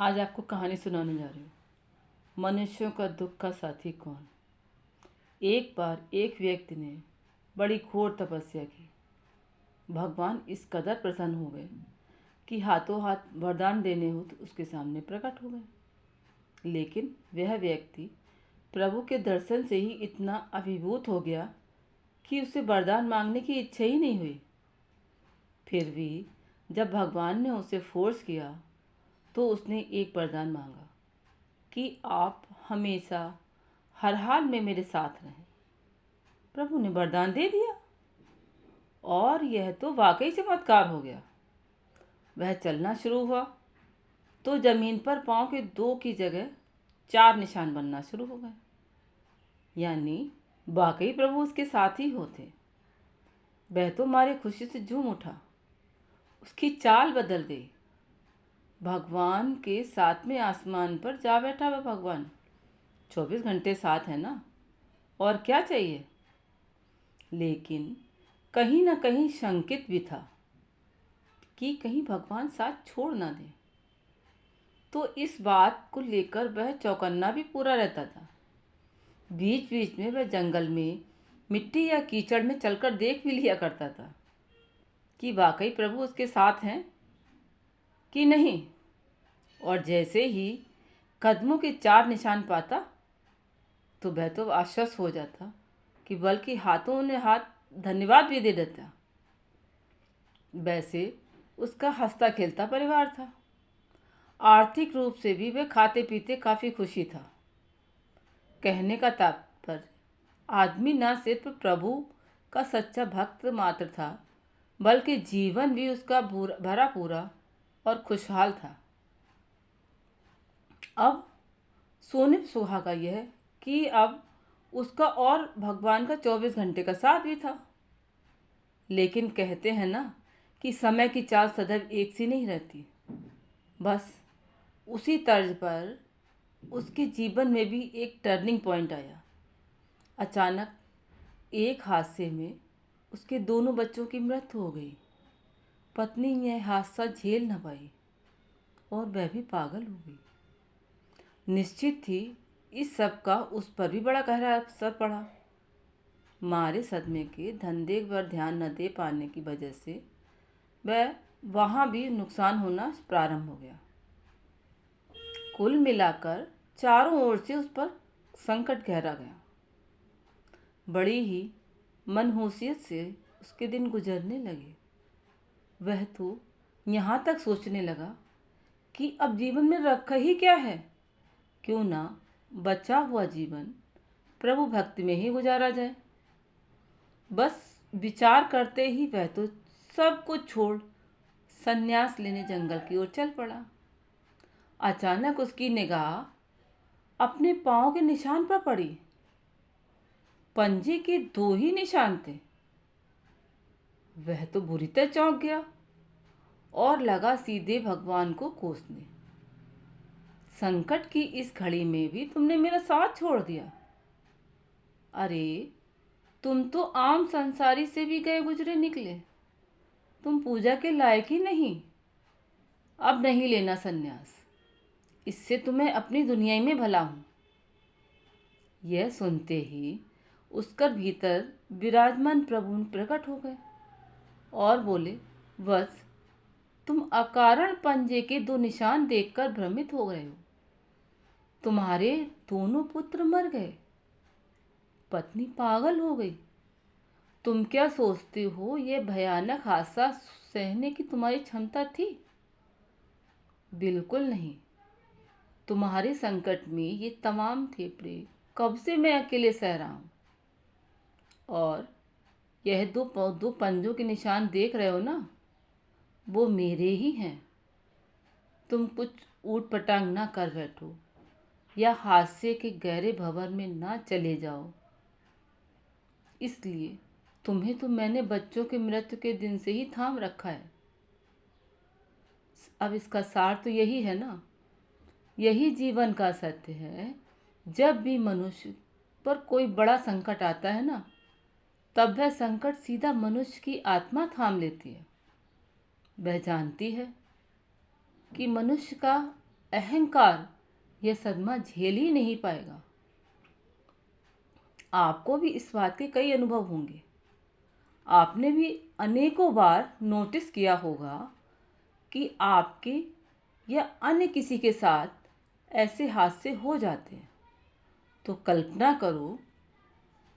आज आपको कहानी सुनाने जा रही हूँ। मनुष्यों का दुख का साथी कौन। एक बार एक व्यक्ति ने बड़ी घोर तपस्या की। भगवान इस कदर प्रसन्न हो गए कि हाथों हाथ वरदान देने हो तो उसके सामने प्रकट हो गए। लेकिन वह व्यक्ति प्रभु के दर्शन से ही इतना अभिभूत हो गया कि उसे वरदान मांगने की इच्छा ही नहीं हुई। फिर भी जब भगवान ने उसे फोर्स किया तो उसने एक वरदान मांगा कि आप हमेशा हर हाल में मेरे साथ रहें। प्रभु ने वरदान दे दिया और यह तो वाकई चमत्कार हो गया। वह चलना शुरू हुआ तो जमीन पर पांव के 2 की जगह 4 निशान बनना शुरू हो गए। यानी वाकई प्रभु उसके साथ ही होते। वह तो मारे खुशी से झूम उठा। उसकी चाल बदल गई। भगवान के सातवें आसमान पर जा बैठा वह भगवान 24 घंटे साथ है ना, और क्या चाहिए। लेकिन कहीं ना कहीं शंकित भी था कि कहीं भगवान साथ छोड़ ना दे। तो इस बात को लेकर वह चौकन्ना भी पूरा रहता था। बीच बीच में वह जंगल में मिट्टी या कीचड़ में चलकर देख भी लिया करता था कि वाकई प्रभु उसके साथ हैं कि नहीं। और जैसे ही कदमों के 4 निशान पाता तो वह तो आश्वस्त हो जाता कि बल्कि हाथों ने हाथ धन्यवाद भी दे देता। वैसे उसका हंसता खेलता परिवार था। आर्थिक रूप से भी वह खाते पीते काफ़ी खुशी था। कहने का तात्पर्य आदमी न सिर्फ प्रभु का सच्चा भक्त मात्र था, बल्कि जीवन भी उसका भरा पूरा और खुशहाल था। अब सोने पे सुहागा यह कि अब उसका और भगवान का 24 घंटे का साथ भी था। लेकिन कहते हैं ना कि समय की चाल सदैव एक सी नहीं रहती। बस उसी तर्ज पर उसके जीवन में भी एक टर्निंग पॉइंट आया। अचानक एक हादसे में उसके दोनों बच्चों की मृत्यु हो गई। पत्नी यह हादसा झेल न पाई और वह भी पागल हो गई। निश्चित थी इस सब का उस पर भी बड़ा गहरा असर पड़ा। मारे सदमे के धंधे पर ध्यान न दे पाने की वजह से वह वहाँ भी नुकसान होना प्रारंभ हो गया। कुल मिलाकर चारों ओर से उस पर संकट गहरा गया। बड़ी ही मनहूसियत से उसके दिन गुजरने लगे। वह तो यहाँ तक सोचने लगा कि अब जीवन में रखा ही क्या है। क्यों ना बचा हुआ जीवन प्रभु भक्ति में ही गुजारा जाए। बस विचार करते ही वह तो सब कुछ छोड़ संन्यास लेने जंगल की ओर चल पड़ा। अचानक उसकी निगाह अपने पाँव के निशान पर पड़ी। पंजे के 2 ही निशान थे। वह तो बुरी तरह चौंक गया और लगा सीधे भगवान को कोसने। संकट की इस घड़ी में भी तुमने मेरा साथ छोड़ दिया। अरे तुम तो आम संसारी से भी गए गुजरे निकले। तुम पूजा के लायक ही नहीं। अब नहीं लेना संन्यास। इससे तुम्हें अपनी दुनिया में भला हूँ। यह सुनते ही उसका भीतर विराजमान प्रभु प्रकट हो गए और बोले, वत्स तुम अकारण पंजे के 2 निशान देखकर भ्रमित हो गए हो। तुम्हारे दोनों पुत्र मर गए। पत्नी पागल हो गई। तुम क्या सोचते हो यह भयानक हादसा सहने की तुम्हारी क्षमता थी? बिल्कुल नहीं। तुम्हारे संकट में ये तमाम थेपड़े कब से मैं अकेले सह रहा हूँ। और यह दो पंजों के निशान देख रहे हो ना, वो मेरे ही हैं। तुम कुछ ऊट पटांग ना कर बैठो या हादसे के गहरे भंवर में ना चले जाओ। इसलिए तुम्हें तो मैंने बच्चों के मृत्यु के दिन से ही थाम रखा है। अब इसका सार तो यही है ना, यही जीवन का सत्य है। जब भी मनुष्य पर कोई बड़ा संकट आता है ना, तब वह संकट सीधा मनुष्य की आत्मा थाम लेती है। वह जानती है कि मनुष्य का अहंकार यह सदमा झेल ही नहीं पाएगा। आपको भी इस बात के कई अनुभव होंगे। आपने भी अनेकों बार नोटिस किया होगा कि आपके या अन्य किसी के साथ ऐसे हादसे हो जाते हैं। तो कल्पना करो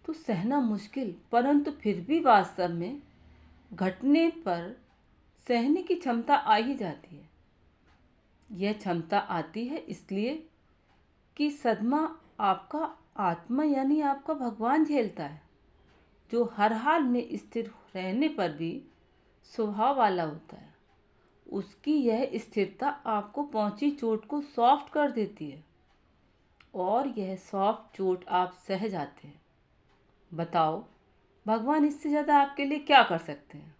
तो सहना मुश्किल परंतु फिर भी वास्तव में घटने पर सहने की क्षमता आ ही जाती है। यह क्षमता आती है इसलिए कि सदमा आपका आत्मा यानी आपका भगवान झेलता है, जो हर हाल में स्थिर रहने पर भी स्वभाव वाला होता है। उसकी यह स्थिरता आपको पहुंची चोट को सॉफ्ट कर देती है और यह सॉफ्ट चोट आप सह जाते हैं। बताओ भगवान इससे ज़्यादा आपके लिए क्या कर सकते हैं।